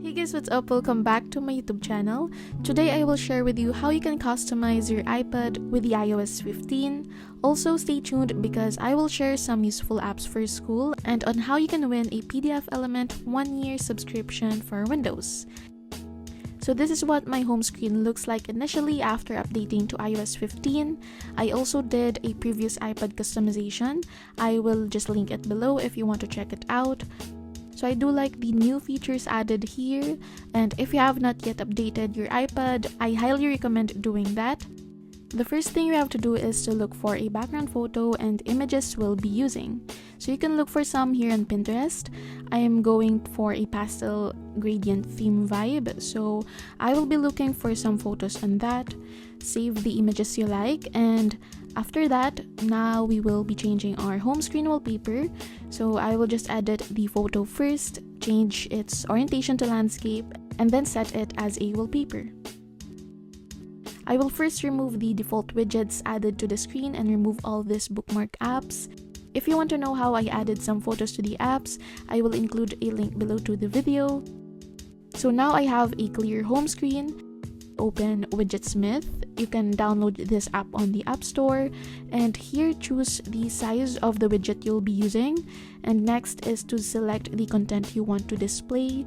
Hey guys, what's up? Welcome back to my YouTube channel. Today I will share with you how you can customize your iPad with the iOS 15. Also stay tuned because I will share some useful apps for school and on how you can win a PDFelement 1-year subscription for Windows. So this is what my home screen looks like initially after updating to iOS 15. I also did a previous iPad customization. I will just link it below if you want to check it out. So I do like the new features added here, and if you have not yet updated your iPad, I highly recommend doing that. The first thing you have to do is to look for a background photo and images we'll be using. So you can look for some here on Pinterest. I am going for a pastel gradient theme vibe, so I will be looking for some photos on that. Save the images you like, and after that, now we will be changing our home screen wallpaper. So I will just edit the photo first, change its orientation to landscape, and then set it as a wallpaper. I will first remove the default widgets added to the screen and remove all these bookmark apps. If you want to know how I added some photos to the apps, I will include a link below to the video. So now I have a clear home screen. Open Widgetsmith. You can download this app on the App Store, and here choose the size of the widget you'll be using, and next is to select the content you want to display,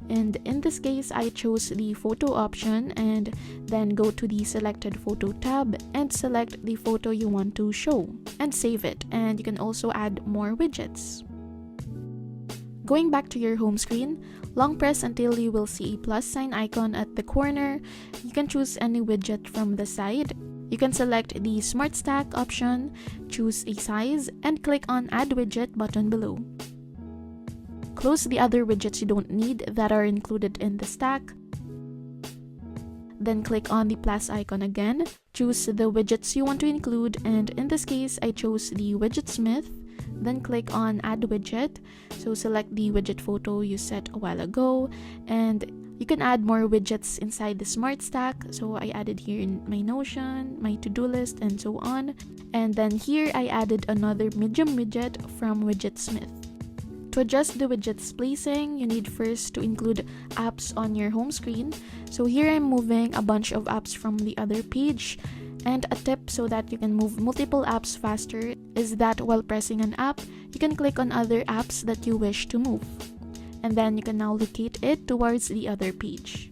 and in this case I chose the photo option, and then go to the selected photo tab and select the photo you want to show and save it, and you can also add more widgets. Going back to your home screen, long press until you will see a plus sign icon at the corner. You can choose any widget from the side. You can select the Smart Stack option, choose a size, and click on Add Widget button below. Close the other widgets you don't need that are included in the stack. Then click on the plus icon again, choose the widgets you want to include, and in this case I chose the Widgetsmith. Then click on Add Widget, so select the widget photo you set a while ago, and you can add more widgets inside the Smart Stack. So I added here in my Notion, my to-do list, and so on. And then here I added another medium widget from Widgetsmith. To adjust the widget's placing, you need first to include apps on your home screen. So here I'm moving a bunch of apps from the other page. And a tip so that you can move multiple apps faster is that while pressing an app, you can click on other apps that you wish to move. And then you can now locate it towards the other page.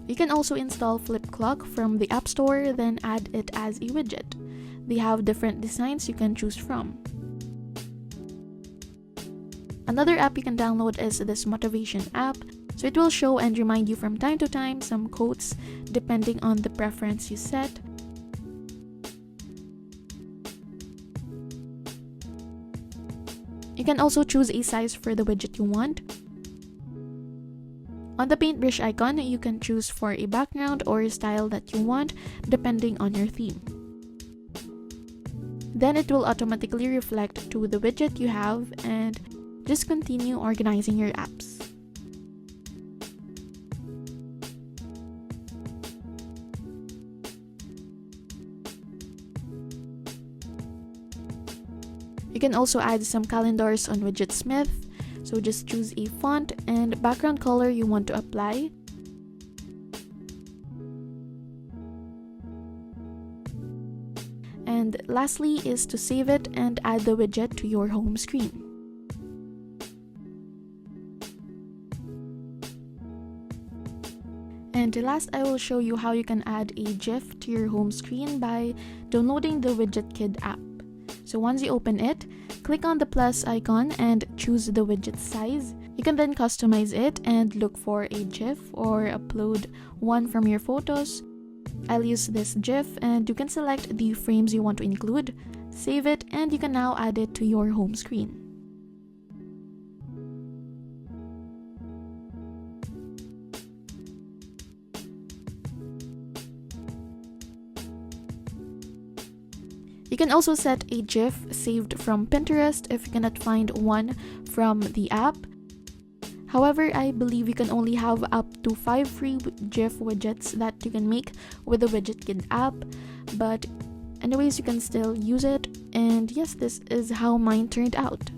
You can also install Flip Clock from the App Store, then add it as a widget. They have different designs you can choose from. Another app you can download is this motivation app. So it will show and remind you from time to time some quotes depending on the preference you set. You can also choose a size for the widget you want. On the paintbrush icon, you can choose for a background or a style that you want depending on your theme. Then it will automatically reflect to the widget you have, and just continue organizing your apps. You can also add some calendars on Widgetsmith, so just choose a font and background color you want to apply. And lastly is to save it and add the widget to your home screen. And last, I will show you how you can add a GIF to your home screen by downloading the WidgetKit app. So once you open it, click on the plus icon and choose the widget size. You can then customize it and look for a GIF or upload one from your photos. I'll use this GIF, and you can select the frames you want to include, save it, and you can now add it to your home screen. You can also set a GIF saved from Pinterest if you cannot find one from the app. However, I believe you can only have up to 5 free GIF widgets that you can make with the WidgetKit app, but anyways, you can still use it, and yes, this is how mine turned out.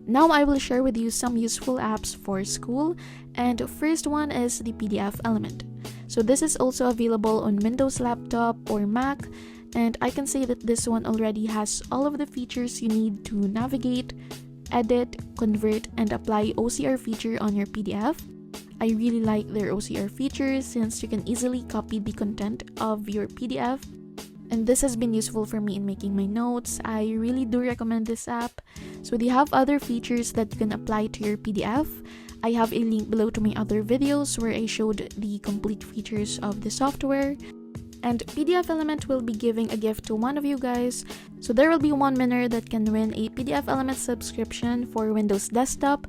Now I will share with you some useful apps for school, and first one is the PDF Element. So this is also available on Windows laptop or Mac, and I can say that this one already has all of the features you need to navigate, edit, convert, and apply OCR feature on your PDF. I really like their OCR features since you can easily copy the content of your PDF, and this has been useful for me in making my notes. I really do recommend this app. So they have other features that you can apply to your PDF. I have a link below to my other videos where I showed the complete features of the software. And PDFelement will be giving a gift to one of you guys. So there will be one winner that can win a PDFelement subscription for Windows Desktop.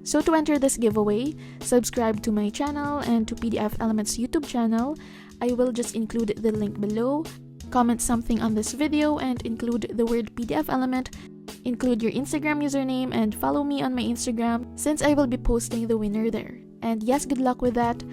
So to enter this giveaway, subscribe to my channel and to PDFelement's YouTube channel. I will just include the link below. Comment something on this video and include the word PDFelement. Include your Instagram username and follow me on my Instagram since I will be posting the winner there. And yes, good luck with that.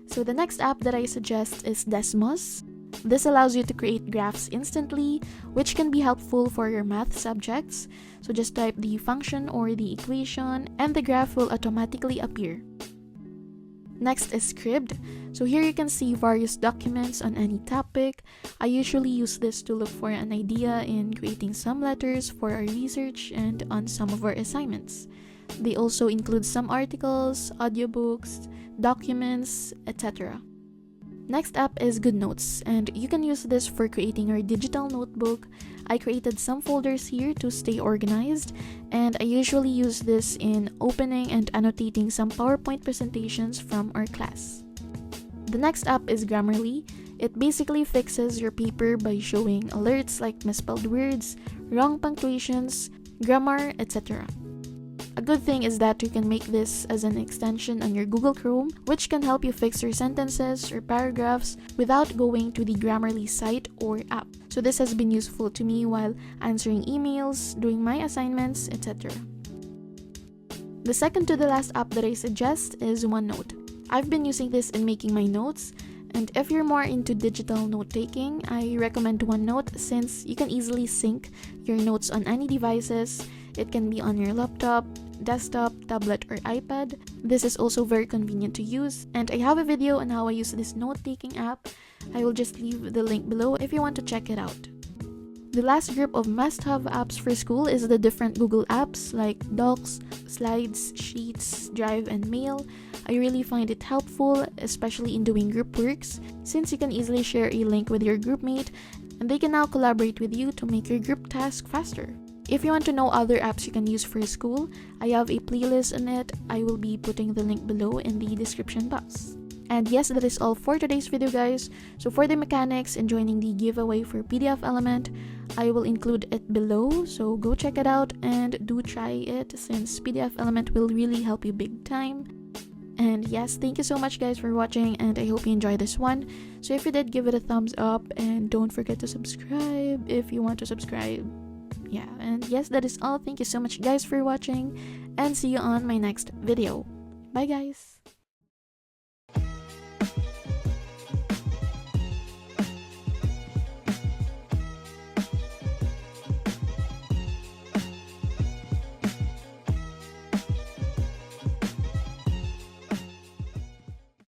So the next app that I suggest is Desmos. This allows you to create graphs instantly, which can be helpful for your math subjects. So just type the function or the equation and the graph will automatically appear. Next is Scribd. So here you can see various documents on any topic. I usually use this to look for an idea in creating some letters for our research and on some of our assignments. They also include some articles, audiobooks, documents, etc. Next app is GoodNotes, and you can use this for creating your digital notebook. I created some folders here to stay organized, and I usually use this in opening and annotating some PowerPoint presentations from our class. The next app is Grammarly. It basically fixes your paper by showing alerts like misspelled words, wrong punctuations, grammar, etc. A good thing is that you can make this as an extension on your Google Chrome, which can help you fix your sentences or paragraphs without going to the Grammarly site or app. So this has been useful to me while answering emails, doing my assignments, etc. The second to the last app that I suggest is OneNote. I've been using this in making my notes, and if you're more into digital note-taking, I recommend OneNote since you can easily sync your notes on any devices. It can be on your laptop, desktop, tablet, or iPad. This is also very convenient to use, and I have a video on how I use this note-taking app. I will just leave the link below if you want to check it out. The last group of must-have apps for school is the different Google apps like Docs, Slides, Sheets, Drive, and Mail. I really find it helpful, especially in doing group works, since you can easily share a link with your groupmate, and they can now collaborate with you to make your group task faster. If you want to know other apps you can use for school, I have a playlist on it. I will be putting the link below in the description box. And yes, that is all for today's video, guys. So for the mechanics and joining the giveaway for PDFelement, I will include it below, so go check it out and do try it since PDFelement will really help you big time. And yes, thank you so much guys for watching, and I hope you enjoyed this one. So if you did, give it a thumbs up and don't forget to subscribe if you want to subscribe. Yeah, and yes, that is all. Thank you so much guys for watching, and see you on my next video. Bye guys!